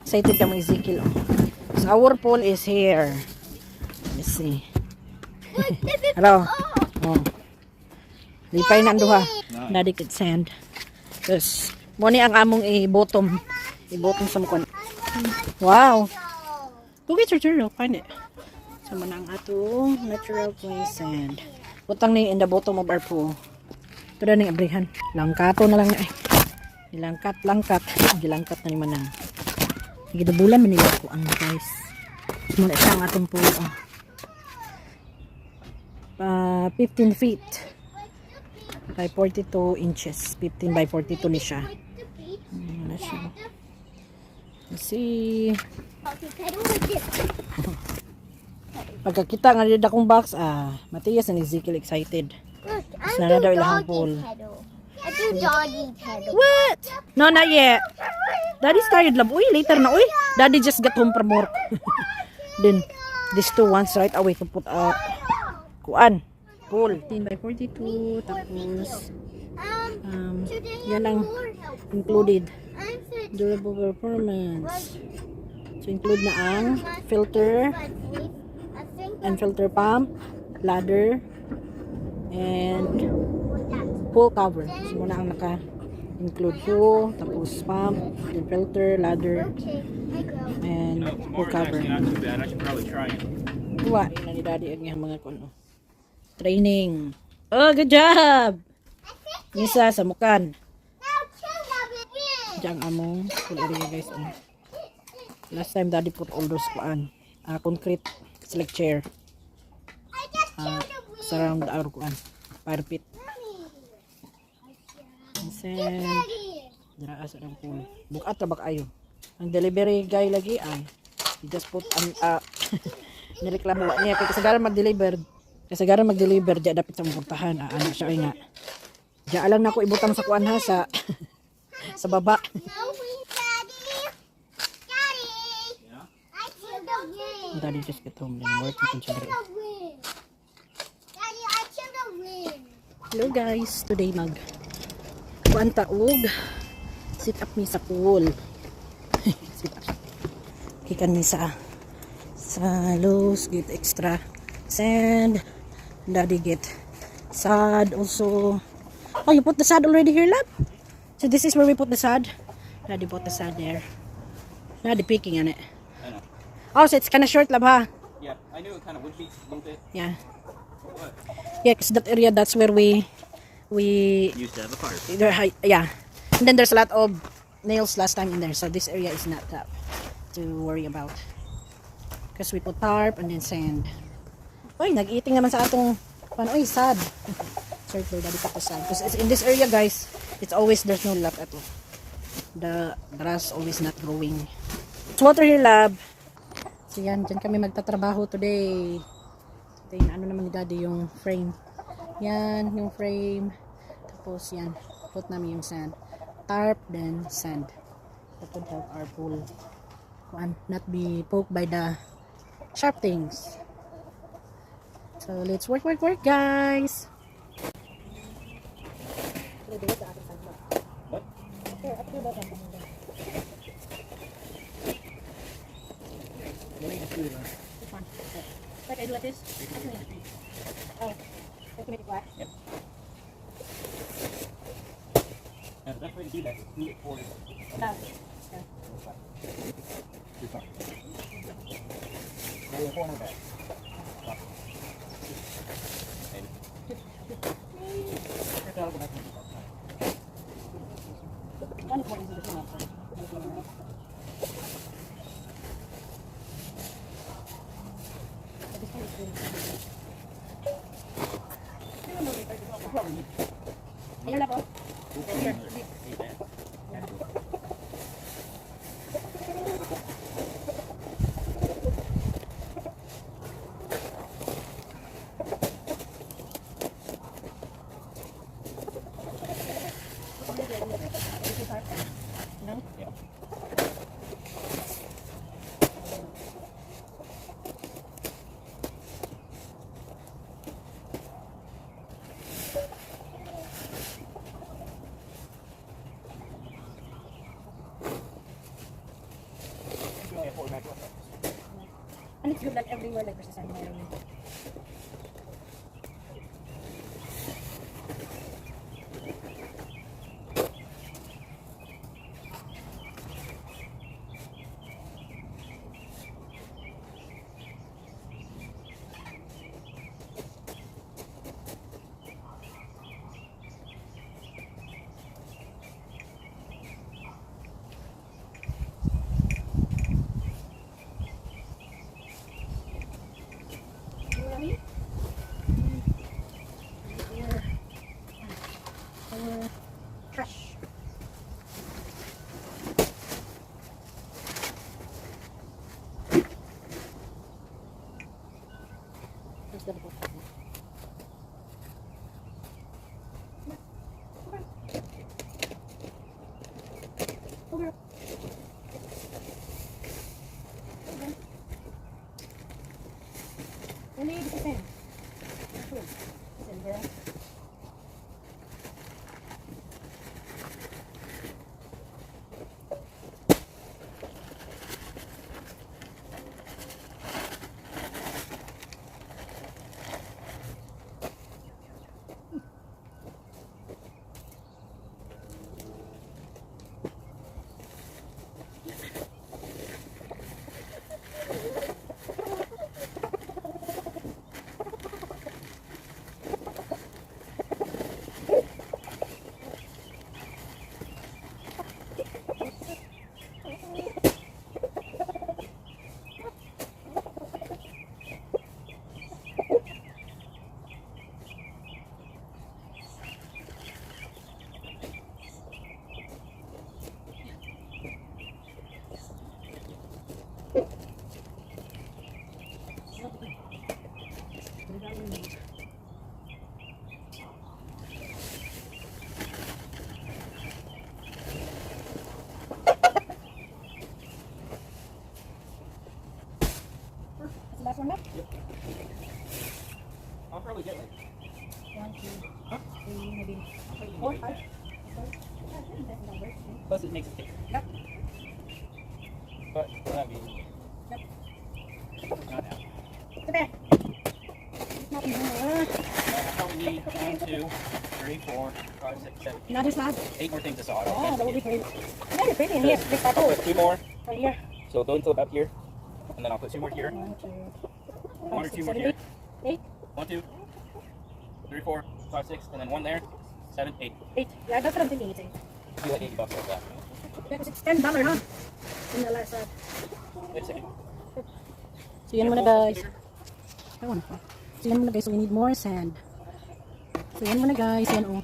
Excited kami Ezekiel. So our pool is here. Let's see. Hello. Oh. Lipay na duha. Daddy could sand. Tapos, muni ang among i-bottom. I-bottom sa mukha. Wow. Go get your turtle. Find it. So, muna ang atong natural clay sand. Butang ni in the bottom of our pool. Ito na ng abrihan. Langkato na lang na eh. Langkat. Gilangkat na ni manang. Gidabulan man nila ko ang guys. Muna siya ang atong pool. 15 feet by 42 inches. 15 by 42 ni siya. Let's see. Pagkakita nga dito akong box, Matias and Ezekiel excited. Mas na daw ilang pool. I do doggy pedal. What? No, not yet. Daddy's tired love. Uy, later na. Uy, Daddy just got home from work. Then, these two ones right away to put up. Kuan. Pool. 15 by 42. Tapos, yan lang included. Durable performance. So, include na ang filter and filter pump, ladder, and pool cover. So, muna ang naka-include pool, tapos pump, yung filter, ladder, and pool cover. Tuwa, na ni Daddy ang mga kuno. Training. Oh, good job! Misa sa mukan. Diyan among pool area guys. Last time Daddy put all those kuan. Concrete select chair. Surround our kuan. Fire pit. Sand. Dira sa ang pool. Bukat ra ayo. Ang delivery guy lagi ay just put nireklamo niya kay kasagaran mag-deliver. Kasagaran mag-deliver diya dapat sa portahan. Ano siya ay nga. Diya lang nako ibutang sa kuan ha sa sa baba. Daddy just get home and work in Chaulklin. Hello guys, today kuan taog sit up mi sa pool. Sit up. Kikan mi sa loose, get extra sand. Daddy get sod also. Oh, you put the sod already here, love? So this is where we put the sod. Daddy put the sod there. Daddy picking on it. I know. Oh, so it's kind of short, love, huh? Yeah, I knew it kind of would be a little bit. Yeah. What? Yeah, because that area, that's where we Used to have a fire. yeah. And then there's a lot of nails last time in there, so this area is not that to worry about. Because we put tarp and then sand. Oy, nag-eating naman sa atong oy, sad. Sorry, Daddy cut the sand. Because in this area, guys, it's always, there's no luck at all. The grass always not growing. It's water here, lab. So yan, dyan kami magtatrabaho today. Then, ano naman ni Daddy yung frame. Yan, yung frame. Tapos yan, put namin yung sand. Tarp, then sand. That would help our pool not be poked by the sharp things. So, let's work, guys. What? Like I do like this? Oh, let's make it flat. Yep. Yeah, the best way to do that is do it forward. Oh, okay. Too far. Now you're corner back. Stop. One point is the thing. Ayan na po. Yeah. And it's good like everywhere, like there's a sign there. Trash. There's the book. Over. Only this is in. It's in there. Last one left? I'll probably get like 1, 2, 3, maybe 4, 5. plus it makes it thicker. Yep. But I mean Yep. not now. Okay. Nothing more. I probably need 1, 2, 3, 4, 5, 6, 7, Another slab. 8 more things to saw. Oh, that would be pretty. Very pretty in here. Big I'll bubble. put 2 more. Right here. So go until about here. And then I'll put 2 more here. 1, 2, 1 or 5, 2 6, more 7, here. 8. 8. 1, 2, 3, 4, 5, 6, and then 1 there. 7, 8. 8. Yeah, that's what I'm thinking. It's 8. Do like $80 like that. Yeah, because it's $10, huh? In the last side. Wait a second. So yan muna guys. Ewan ko. So yan muna guys. So we need more sand. So yan muna guys. Yan oh.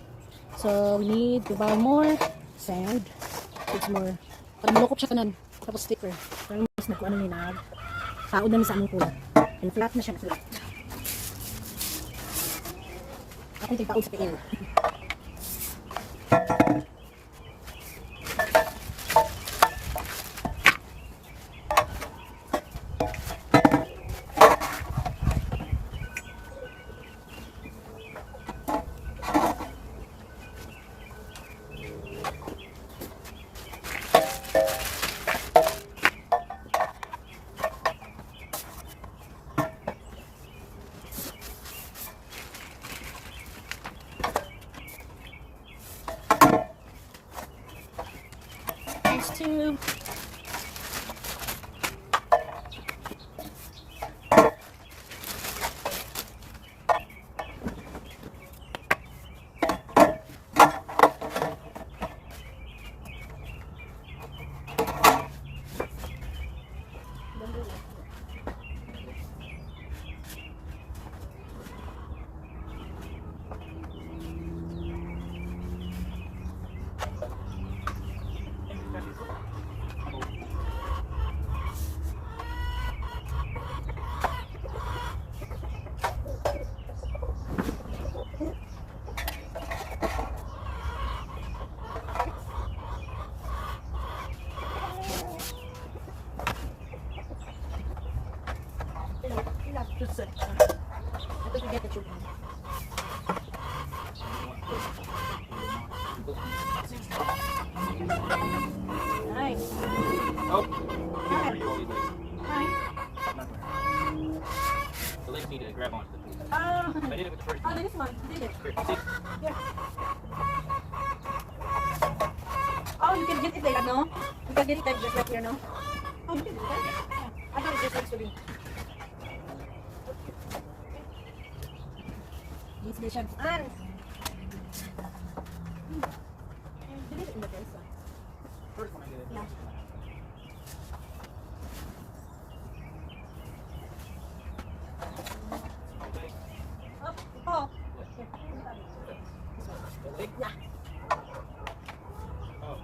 So we need to buy more sand. It's more. Para malukop siya tanan. Tapos sticker. Para mas nagkuha na ninag. Taod na ni sa aming kulat. And flat na siya. Flat. Ako yung tigtaod sa PL. Tube. grab on. Ah, I did it with the first oh, one. this one. You did it. Here, see? Yeah. Oh, you can get it like, no? You can get it like just like here, no? Oh, you can do that? Yeah. I thought it just needs to be. This dish and did it in the first one. First one I did it. Yeah. Oh. Yeah. Oh.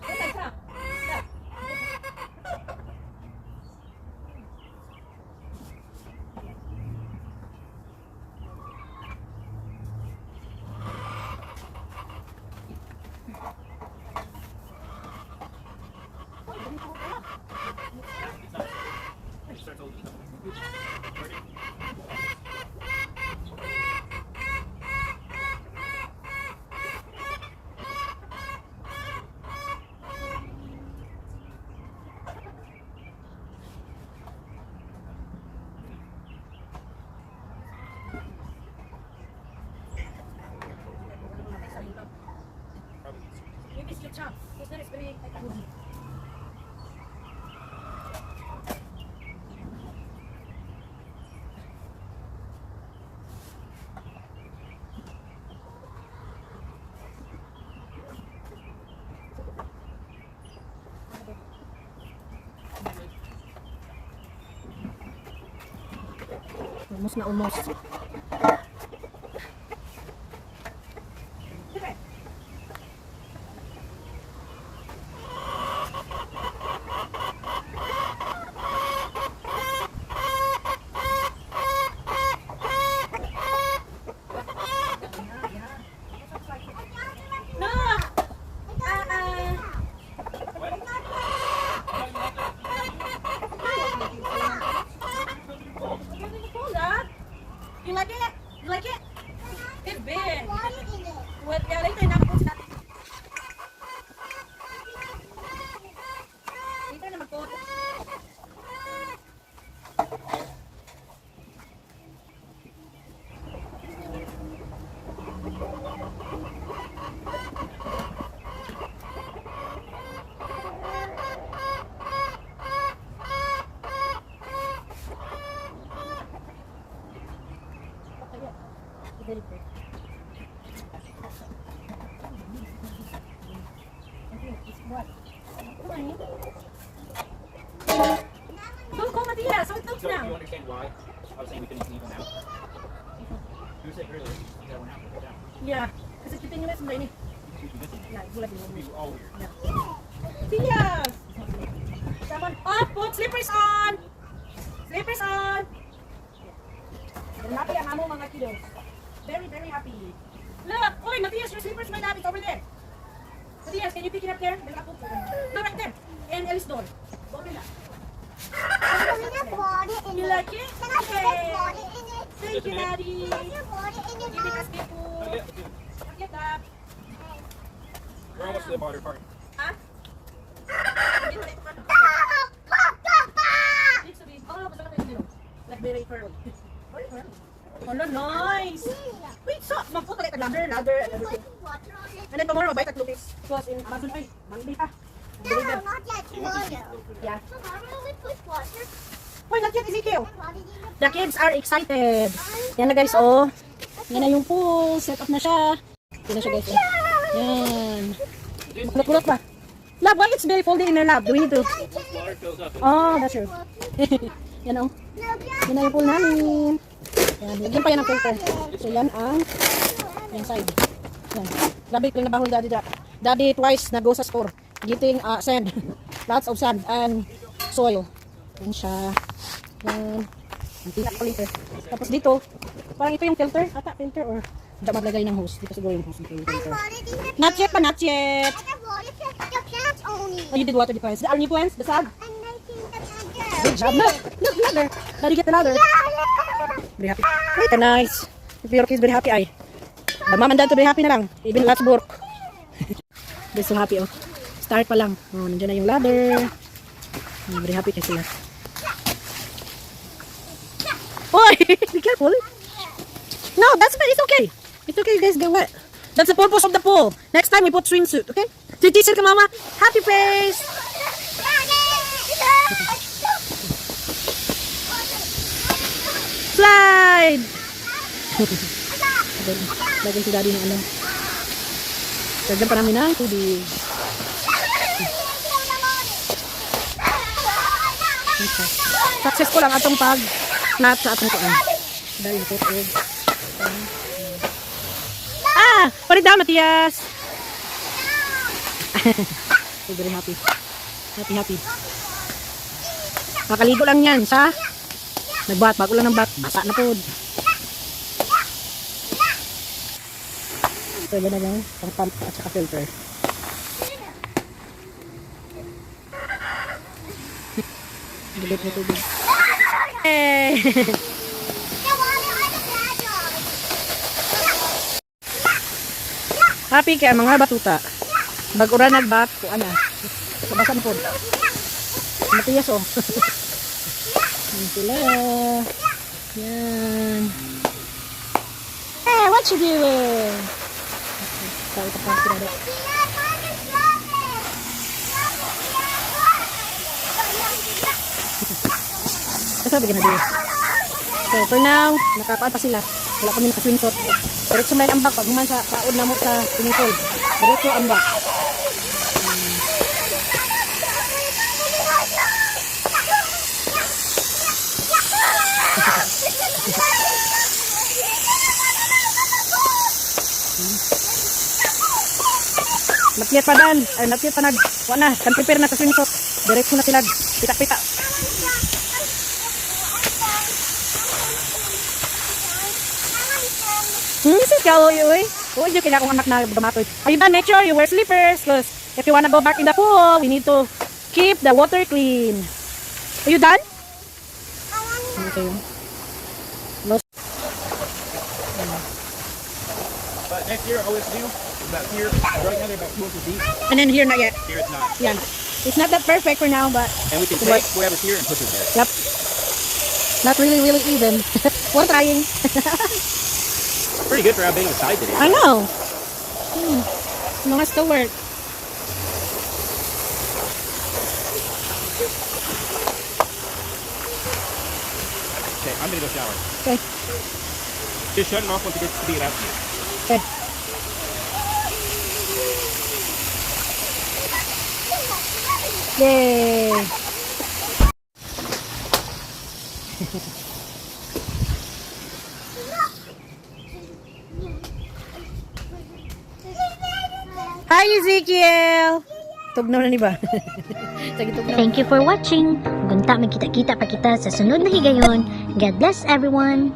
Okay, so. Yeah. Maybe it's your chance. Because that is very like good. Almost na almost. No! You like it? You like it? It's big. Well, yeah, later na po natin. Later na magpo. Very big. What? Don't go, Matthias. How it looks So, do you now. understand why I was saying we couldn't leave one out? You said earlier, you got one out, put it down. Yeah. Kasi kita nyo na ini. You can listen. Yeah, bulat It'll yun. be all weird. Yeah. Matthias! Come on. Oh, put slippers on! Slippers on! I'm happy ang amo mga kiddos. Very, very happy. Look! Oy, Matthias, your slippers may love. It's over there. Matthias, can you pick it up there? No, right there. And Ellie's door. Open that. You like it? Okay. Thank you, Daddy. Give me a spoon. Oh, yeah, dude. Get that. We're almost to the border part. Huh? Get that one. Needs to be. Oh, basta ka tayo. Like very curly. Very curly. Oh, nice. Wait, so, mag-put ulit ang ladder, and everything. And then tomorrow, bite at Lucas. Because in Amazon, ay, Monday pa. Deliver. Yeah. Wait, not yet, Ezekiel. The kids are excited. Yan na guys, oh. Yan na yung pool. Set up na siya. Yan na siya guys, oh. Yan. Kulot-kulot ba? Lab, why it's very folded in her lab? Do we need to? Water fills up. Oh, that's true. Yan oh. Yan na yung pool namin. Yan, lagyan pa yan ng filter. So yan ang side. Yan. Grabe, clean na bahol daddy da. Daddy twice na go sa store. Getting sand. Lots of sand and soil. Yan siya. Yan. Ang tila ko later. Tapos dito, parang ito yung filter. Ata, filter or hindi maglagay ng hose. Dito siguro yung hose. Dito yung filter. Not yet pa, not yet. Oh, you did water the plants. The new plants? The sag? Good job. Look, look, ladder. Daddy, get the ladder. Very happy. Wait, nice. If your kids very happy, ay. The mom and dad to be happy na lang. Even lots work. They're so happy, oh. Start pa lang. Oh, nandiyan na yung ladder. I'm very happy kasi sila. Oy, be careful. No, that's fine. It's okay. It's okay, you guys. Get wet. That's the purpose of the pool. Next time we put swimsuit, okay? Si teacher ka, mama. Happy face. Slide. Lagyan si daddy ng ano. Lagyan pa namin ng tubig. Okay. Successful lang atong pag-nat sa atong kuan. Dahil ito egg. Put it down, Matias. I'm very happy. Happy. Makaligo lang yan sa nagbat. Bago lang ng bat. Basa na po. Ito yan na lang. Pang pump at saka filter. Galit na tubig. Hey! Happy kaya mga batuta. Bagura nagbat ko ana. Kabasan po. Matias oh. Yan sila. Yan. Hey, what you doing? Tayo pa sila daw. Kasi bigyan na din. So for now, nakapaan pa sila. Wala kami nakaswimsuit. Diretso may ambak. Pag human sa kaod na mo sa swimming pool. Diretso ambak. Natiyat pa dan. Ay, natiyat pa nag. Wala na. Kan prepare na sa swimsuit. Diretso na sila. Pita-pita. This is Kaloy, uy. Uy, yung kailangan kong anak na gamatoy. Are you done? Make sure you wear slippers. Because if you wanna go back in the pool, we need to keep the water clean. Are you done? Okay. But next year, always do about here. Right now, they're about 2 inches deep. And then here, not yet. Here, it's not. Yeah. It's not that perfect for now, but... And we can take whoever's here and push it there. Yep. Not really even. We're trying. Pretty good for how big of a size it is. I know. As long as still work. Okay, I'm gonna go shower. Okay. Just shut it off once it gets to be it out to you. Okay. Yay. Hi Ezekiel. Tugnaw na ni ba? Thank you for watching. Gunta magkita-kita pa kita sa sunod na higayon. God bless everyone.